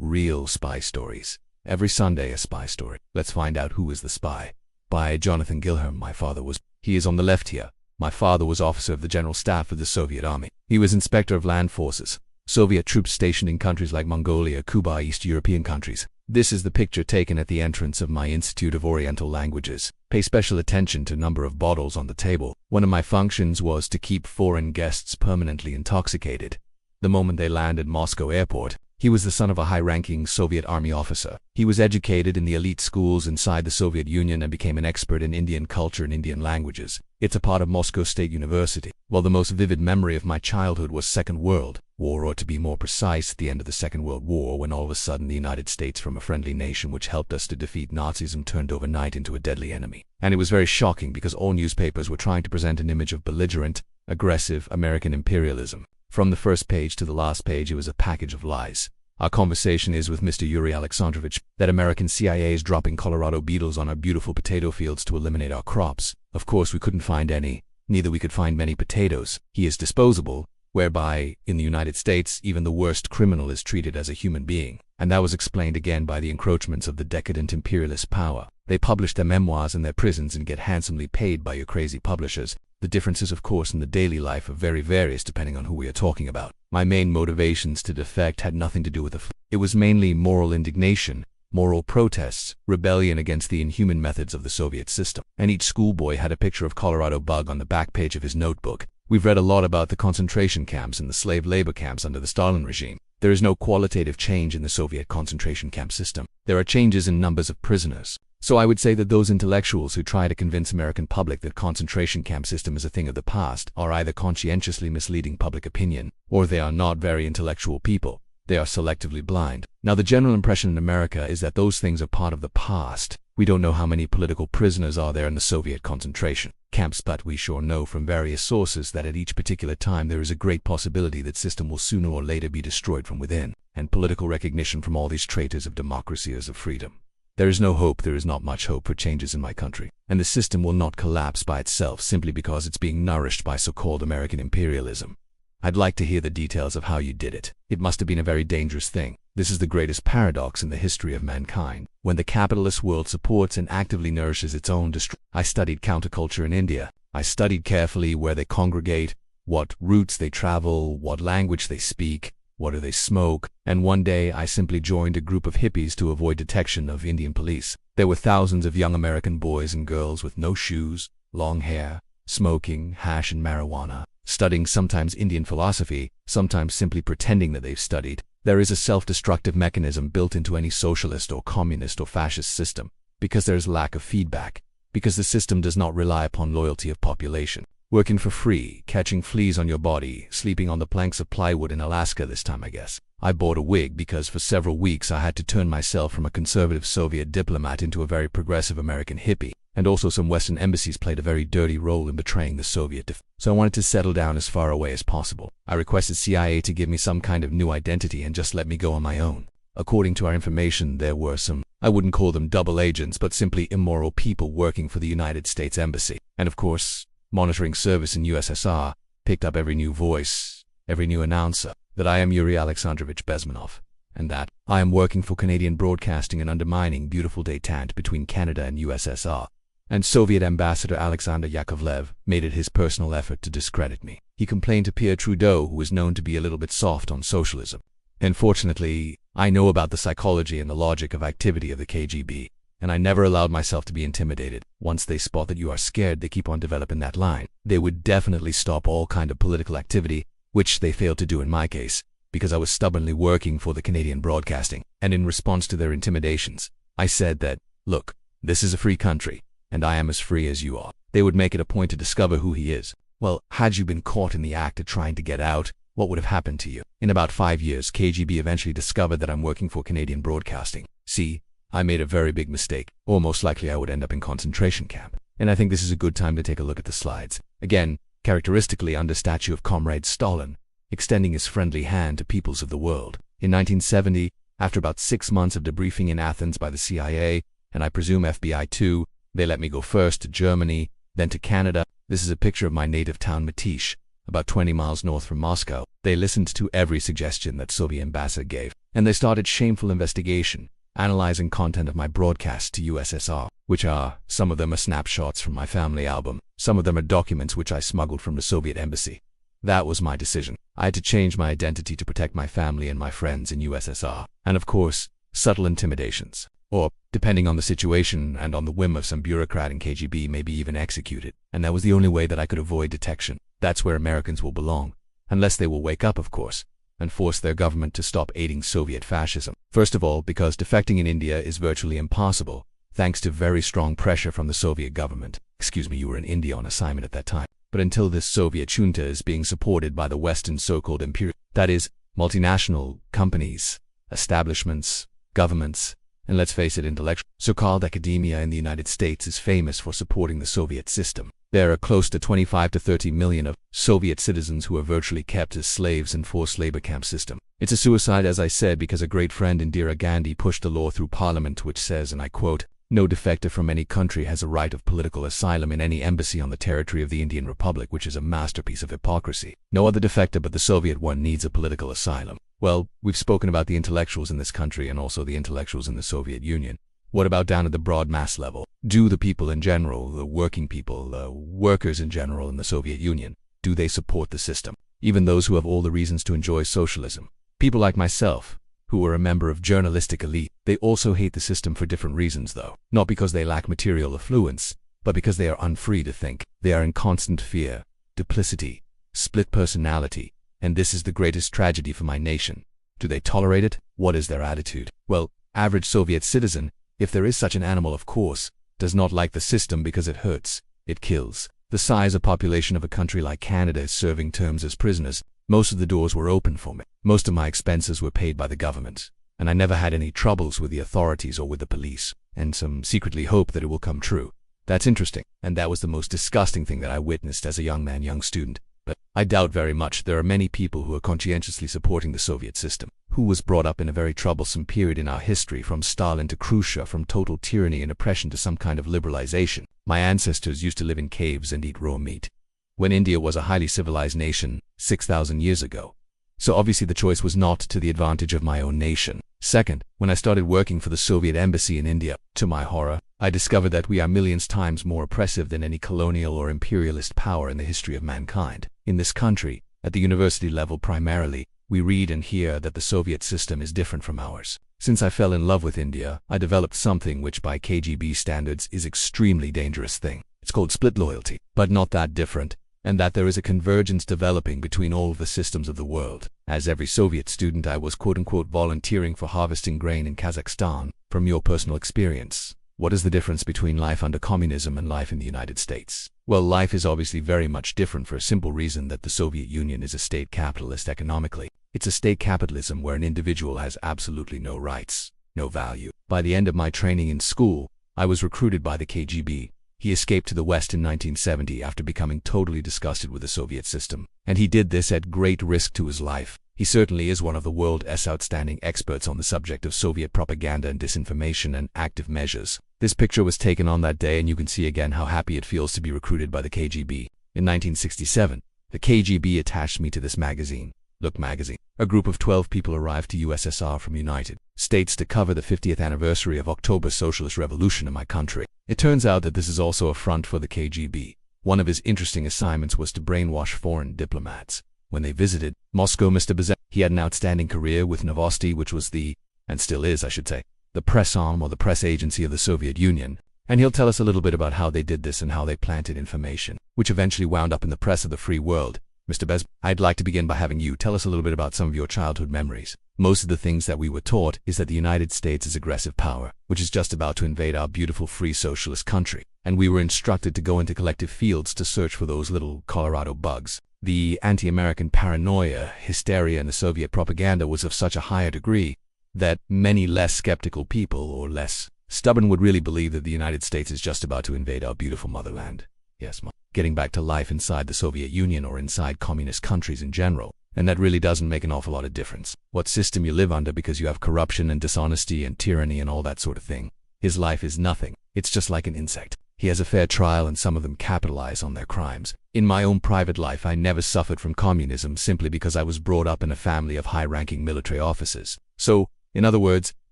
Real spy stories. Every Sunday a spy story. Let's find out who is the spy. By Jonathan Guilherme. He is on the left here. My father was officer of the General Staff of the Soviet Army. He was inspector of land forces. Soviet troops stationed in countries like Mongolia, Cuba, East European countries. This is the picture taken at the entrance of my Institute of Oriental Languages. Pay special attention to number of bottles on the table. One of my functions was to keep foreign guests permanently intoxicated. The moment they landed Moscow airport, he was the son of a high-ranking Soviet army officer. He was educated in the elite schools inside the Soviet Union and became an expert in Indian culture and Indian languages. It's a part of Moscow State University. While the most vivid memory of my childhood was Second World War, or to be more precise, at the end of the Second World War, when all of a sudden the United States, from a friendly nation which helped us to defeat Nazism, turned overnight into a deadly enemy. And it was very shocking because all newspapers were trying to present an image of belligerent, aggressive American imperialism. From the first page to the last page, it was a package of lies. Our conversation is with Mr. Yuri Alexandrovich, that American CIA is dropping Colorado beetles on our beautiful potato fields to eliminate our crops. Of course, we couldn't find any. Neither we could find many potatoes. He is disposable, whereby, in the United States, even the worst criminal is treated as a human being. And that was explained again by the encroachments of the decadent imperialist power. They publish their memoirs in their prisons and get handsomely paid by your crazy publishers. The differences, of course, in the daily life are very various depending on who we are talking about. My main motivations to defect had nothing to do with it was mainly moral indignation, moral protests, rebellion against the inhuman methods of the Soviet system. And each schoolboy had a picture of Colorado bug on the back page of his notebook. We've read a lot about the concentration camps and the slave labor camps under the Stalin regime. There is no qualitative change in the Soviet concentration camp system. There are changes in numbers of prisoners. So I would say that those intellectuals who try to convince American public that concentration camp system is a thing of the past are either conscientiously misleading public opinion, or they are not very intellectual people. They are selectively blind. Now, the general impression in America is that those things are part of the past. We don't know how many political prisoners are there in the Soviet concentration camps, but we sure know from various sources that at each particular time there is a great possibility that system will sooner or later be destroyed from within, and political recognition from all these traitors of democracy as of freedom. There is no hope, there is not much hope for changes in my country, and the system will not collapse by itself simply because it's being nourished by so-called American imperialism. I'd like to hear the details of how you did it. It must have been a very dangerous thing. This is the greatest paradox in the history of mankind. When the capitalist world supports and actively nourishes its own destruction. I studied counterculture in India. I studied carefully where they congregate, what routes they travel, what language they speak, what do they smoke, and one day I simply joined a group of hippies to avoid detection of Indian police. There were thousands of young American boys and girls with no shoes, long hair, smoking hash and marijuana, studying sometimes Indian philosophy, sometimes simply pretending that they've studied. There is a self-destructive mechanism built into any socialist or communist or fascist system, because there is lack of feedback, because the system does not rely upon loyalty of population. Working for free, catching fleas on your body, sleeping on the planks of plywood in Alaska this time, I guess. I bought a wig because for several weeks I had to turn myself from a conservative Soviet diplomat into a very progressive American hippie, and also some Western embassies played a very dirty role in betraying the Soviet so I wanted to settle down as far away as possible. I requested CIA to give me some kind of new identity and just let me go on my own. According to our information, there were some, I wouldn't call them double agents, but simply immoral people working for the United States Embassy. And of course, monitoring service in USSR picked up every new voice, every new announcer, that I am Yuri Alexandrovich Bezmenov, and that I am working for Canadian broadcasting and undermining beautiful détente between Canada and USSR. And Soviet Ambassador Alexander Yakovlev made it his personal effort to discredit me. He complained to Pierre Trudeau, who was known to be a little bit soft on socialism. Unfortunately, I know about the psychology and the logic of activity of the KGB, and I never allowed myself to be intimidated. Once they spot that you are scared, they keep on developing that line. They would definitely stop all kind of political activity, which they failed to do in my case, because I was stubbornly working for the Canadian broadcasting. And in response to their intimidations, I said that, look, this is a free country, and I am as free as you are. They would make it a point to discover who he is. Well, had you been caught in the act of trying to get out, what would have happened to you? In about 5 years, KGB eventually discovered that I'm working for Canadian broadcasting. See, I made a very big mistake, or most likely I would end up in concentration camp. And I think this is a good time to take a look at the slides. Again, characteristically under statue of Comrade Stalin, extending his friendly hand to peoples of the world. In 1970, after about 6 months of debriefing in Athens by the CIA, and I presume FBI too, they let me go first to Germany, then to Canada. This is a picture of my native town Matish, about 20 miles north from Moscow. They listened to every suggestion that Soviet ambassador gave, and they started shameful investigation, analyzing content of my broadcasts to USSR, which are, some of them are snapshots from my family album, some of them are documents which I smuggled from the Soviet embassy. That was my decision. I had to change my identity to protect my family and my friends in USSR, and of course, subtle intimidations, or, depending on the situation and on the whim of some bureaucrat in KGB, maybe even executed, and that was the only way that I could avoid detection. That's where Americans will belong, unless they will wake up, of course, and force their government to stop aiding Soviet fascism. First of all, because defecting in India is virtually impossible, thanks to very strong pressure from the Soviet government. Excuse me, you were in India on assignment at that time. But until this Soviet junta is being supported by the Western so-called imperial, that is, multinational companies, establishments, governments, and let's face it, intellectual, so-called academia in the United States is famous for supporting the Soviet system. There are close to 25 to 30 million of Soviet citizens who are virtually kept as slaves in forced labor camp system. It's a suicide, as I said, because a great friend Indira Gandhi pushed a law through parliament which says, and I quote, "No defector from any country has a right of political asylum in any embassy on the territory of the Indian Republic," which is a masterpiece of hypocrisy. No other defector but the Soviet one needs a political asylum. Well, we've spoken about the intellectuals in this country and also the intellectuals in the Soviet Union. What about down at the broad mass level? Do the people in general, the working people, the workers in general in the Soviet Union, do they support the system? Even those who have all the reasons to enjoy socialism. People like myself, who are a member of journalistic elite, they also hate the system for different reasons though. Not because they lack material affluence, but because they are unfree to think. They are in constant fear, duplicity, split personality, and this is the greatest tragedy for my nation. Do they tolerate it? What is their attitude? Well, average Soviet citizen, if there is such an animal of course, does not like the system because it hurts, it kills. The size of population of a country like Canada is serving terms as prisoners. Most of the doors were open for me. Most of my expenses were paid by the government, and I never had any troubles with the authorities or with the police, and some secretly hope that it will come true. That's interesting, and that was the most disgusting thing that I witnessed as a young student. But I doubt very much there are many people who are conscientiously supporting the Soviet system, who was brought up in a very troublesome period in our history, from Stalin to Khrushchev, from total tyranny and oppression to some kind of liberalization. My ancestors used to live in caves and eat raw meat, when India was a highly civilized nation 6,000 years ago. So obviously the choice was not to the advantage of my own nation. Second, when I started working for the Soviet embassy in India, to my horror, I discovered that we are millions times more oppressive than any colonial or imperialist power in the history of mankind. In this country, at the university level primarily, we read and hear that the Soviet system is different from ours. Since I fell in love with India, I developed something which by KGB standards is extremely dangerous thing. It's called split loyalty, but not that different, and that there is a convergence developing between all of the systems of the world. As every Soviet student, I was quote-unquote volunteering for harvesting grain in Kazakhstan. From your personal experience, what is the difference between life under communism and life in the United States? Well, life is obviously very much different for a simple reason that the Soviet Union is a state capitalist economically. It's a state capitalism where an individual has absolutely no rights, no value. By the end of my training in school, I was recruited by the KGB. He escaped to the West in 1970 after becoming totally disgusted with the Soviet system, and he did this at great risk to his life. He certainly is one of the world's outstanding experts on the subject of Soviet propaganda and disinformation and active measures. This picture was taken on that day, and you can see again how happy it feels to be recruited by the KGB. In 1967, the KGB attached me to this magazine, Look magazine. A group of 12 people arrived to USSR from United States to cover the 50th anniversary of October Socialist Revolution in my country. It turns out that this is also a front for the KGB. One of his interesting assignments was to brainwash foreign diplomats. When they visited Moscow, Mr. Bazin, he had an outstanding career with Novosti, which was the, and still is, I should say, the press arm or the press agency of the Soviet Union. And he'll tell us a little bit about how they did this and how they planted information, which eventually wound up in the press of the free world. Mr. Bez, I'd like to begin by having you tell us a little bit about some of your childhood memories. Most of the things that we were taught is that the United States is aggressive power, which is just about to invade our beautiful free socialist country. And we were instructed to go into collective fields to search for those little Colorado bugs. The anti-American paranoia, hysteria, and the Soviet propaganda was of such a higher degree that many less skeptical people or less stubborn would really believe that the United States is just about to invade our beautiful motherland. Yes, getting back to life inside the Soviet Union or inside communist countries in general. And that really doesn't make an awful lot of difference what system you live under, because you have corruption and dishonesty and tyranny and all that sort of thing. His life is nothing. It's just like an insect. He has a fair trial and some of them capitalize on their crimes. In my own private life, I never suffered from communism simply because I was brought up in a family of high-ranking military officers. So, in other words,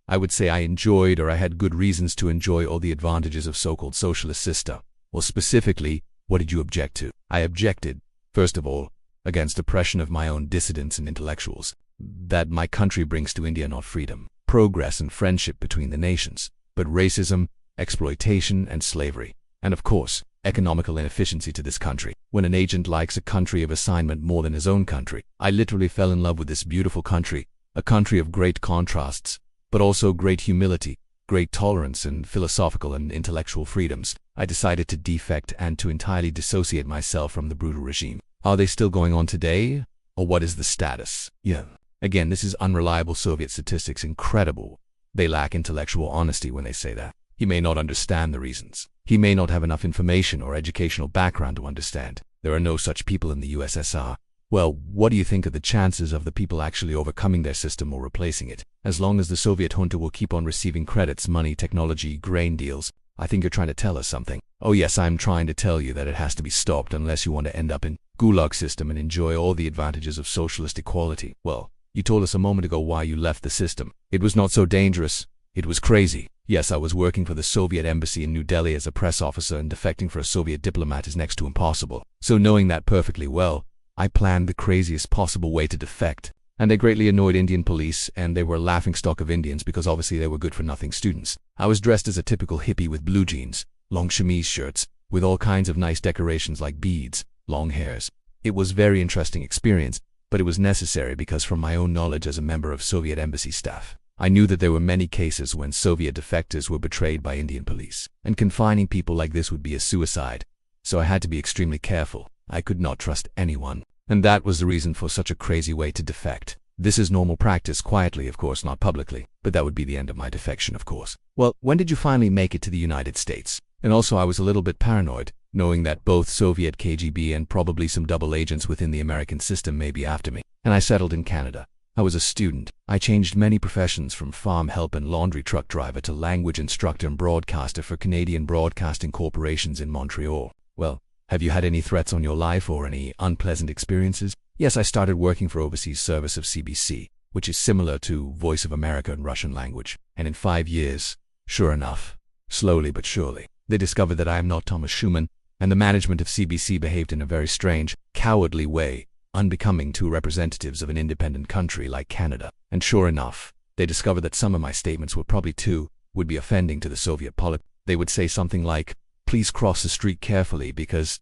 I would say I enjoyed or I had good reasons to enjoy all the advantages of so-called socialist system. Well, specifically, what did you object to? I objected, first of all, against oppression of my own dissidents and intellectuals. That my country brings to India not freedom, progress and friendship between the nations, but racism, exploitation and slavery. And of course, economical inefficiency to this country. When an agent likes a country of assignment more than his own country, I literally fell in love with this beautiful country, a country of great contrasts, but also great humility, great tolerance and philosophical and intellectual freedoms. I decided to defect and to entirely dissociate myself from the brutal regime. Are they still going on today? Or what is the status? Yeah. Again, this is unreliable Soviet statistics, incredible. They lack intellectual honesty when they say that. He may not understand the reasons. He may not have enough information or educational background to understand. There are no such people in the USSR. Well, what do you think of the chances of the people actually overcoming their system or replacing it? As long as the Soviet junta will keep on receiving credits, money, technology, grain deals, I think you're trying to tell us something. Oh yes, I'm trying to tell you that it has to be stopped unless you want to end up in Gulag system and enjoy all the advantages of socialist equality. Well, you told us a moment ago why you left the system. It was not so dangerous. It was crazy. Yes, I was working for the Soviet embassy in New Delhi as a press officer, and defecting for a Soviet diplomat is next to impossible. So knowing that perfectly well, I planned the craziest possible way to defect. And they greatly annoyed Indian police, and they were a laughingstock of Indians because obviously they were good-for-nothing students. I was dressed as a typical hippie with blue jeans, long chemise shirts, with all kinds of nice decorations like beads, long hairs. It was a very interesting experience, but it was necessary because from my own knowledge as a member of Soviet embassy staff, I knew that there were many cases when Soviet defectors were betrayed by Indian police, and confining people like this would be a suicide. So I had to be extremely careful. I could not trust anyone. And that was the reason for such a crazy way to defect. This is normal practice, quietly, of course, not publicly. But that would be the end of my defection, of course. Well, when did you finally make it to the United States? And also, I was a little bit paranoid, knowing that both Soviet KGB and probably some double agents within the American system may be after me. And I settled in Canada. I was a student. I changed many professions from farm help and laundry truck driver to language instructor and broadcaster for Canadian broadcasting corporations in Montreal. Well, have you had any threats on your life or any unpleasant experiences? Yes, I started working for overseas service of CBC, which is similar to Voice of America in Russian language. And in 5 years, sure enough, slowly but surely, they discovered that I am not Thomas Schumann, and the management of CBC behaved in a very strange, cowardly way, unbecoming to representatives of an independent country like Canada. And sure enough, they discovered that some of my statements would be offending to the Soviet politics. They would say something like, please cross the street carefully because,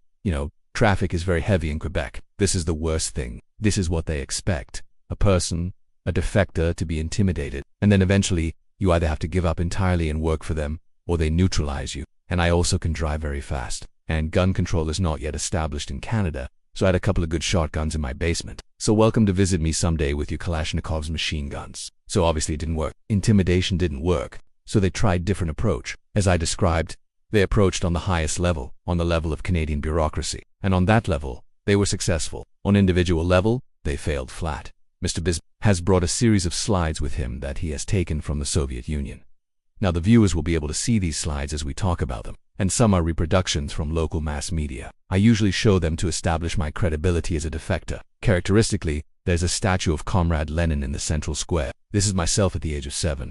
traffic is very heavy in Quebec. This is the worst thing. This is what they expect. A person, a defector, to be intimidated. And then eventually, you either have to give up entirely and work for them, or they neutralize you. And I also can drive very fast. And gun control is not yet established in Canada. So I had a couple of good shotguns in my basement. So welcome to visit me someday with your Kalashnikov's machine guns. So obviously it didn't work. Intimidation didn't work. So they tried different approach. As I described, they approached on the highest level, on the level of Canadian bureaucracy. And on that level, they were successful. On individual level, they failed flat. Mr. Bismarck has brought a series of slides with him that he has taken from the Soviet Union. Now the viewers will be able to see these slides as we talk about them. And some are reproductions from local mass media. I usually show them to establish my credibility as a defector. Characteristically, there's a statue of Comrade Lenin in the central square. This is myself at the age of 7.